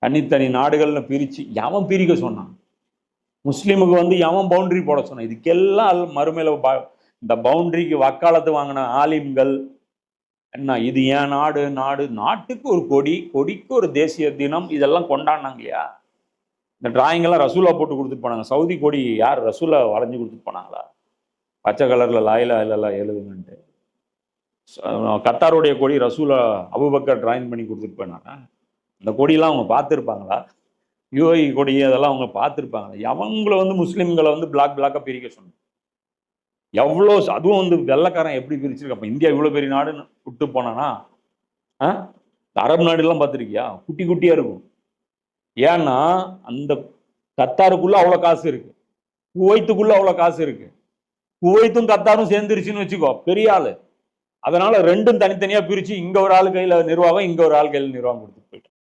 தனித்தனி நாடுகள்னு பிரிச்சு எவன் பிரிக்க சொன்னான்? முஸ்லீமுக்கு வந்து எவன் பவுண்டரி போட சொன்னான்? இதுக்கெல்லாம் மறுமையில இந்த பவுண்டரிக்கு வக்காலத்து வாங்கின ஆலிம்கள் என்ன, இது ஏன் நாடு, நாட்டுக்கு ஒரு கொடி, கொடிக்கு ஒரு தேசிய தினம், இதெல்லாம் கொண்டாடினாங்க இல்லையா? இந்த டிராயிங் எல்லாம் ரசூலா போட்டு கொடுத்துட்டு போனாங்க. சவுதி கொடி யார் ரசூலா வரைஞ்சு கொடுத்துட்டு போனாங்களா? பச்சை கலர்ல லாயிலா இல்ல எழுதுங்கன்ட்டு. கத்தாருடைய கொடி ரசூலா அபூபக்கர் டிராயிங் பண்ணி கொடுத்துட்டு போனாங்க. இந்த கொடியெல்லாம் அவங்க பார்த்துருப்பாங்களா? யூஐ கொடி அதெல்லாம் அவங்க பார்த்துருப்பாங்களா? அவங்கள வந்து முஸ்லீம்களை வந்து பிளாக்கா பிரிக்க சொன்னாங்க. எவ்வளோ, அதுவும் வந்து வெள்ளைக்காரன் எப்படி பிரிச்சிருக்க? அப்ப இந்தியா இவ்வளவு பெரிய நாடுன்னு விட்டு போனானா? அரபு நாடுலாம் பார்த்துருக்கியா? குட்டி குட்டியா இருக்கும். ஏன்னா அந்த கத்தாருக்குள்ள அவ்வளவு காசு இருக்கு, குவைத்துக்குள்ள அவ்வளவு காசு இருக்கு. குவைத்தும் கத்தாரும் சேர்ந்துருச்சுன்னு வச்சுக்கோ, பெரிய ஆளு. அதனால ரெண்டும் தனித்தனியா பிரிச்சு இங்க ஒரு ஆள் கையில நிர்வாகம், இங்க ஒரு ஆள் கையில நிர்வாகம் கொடுத்து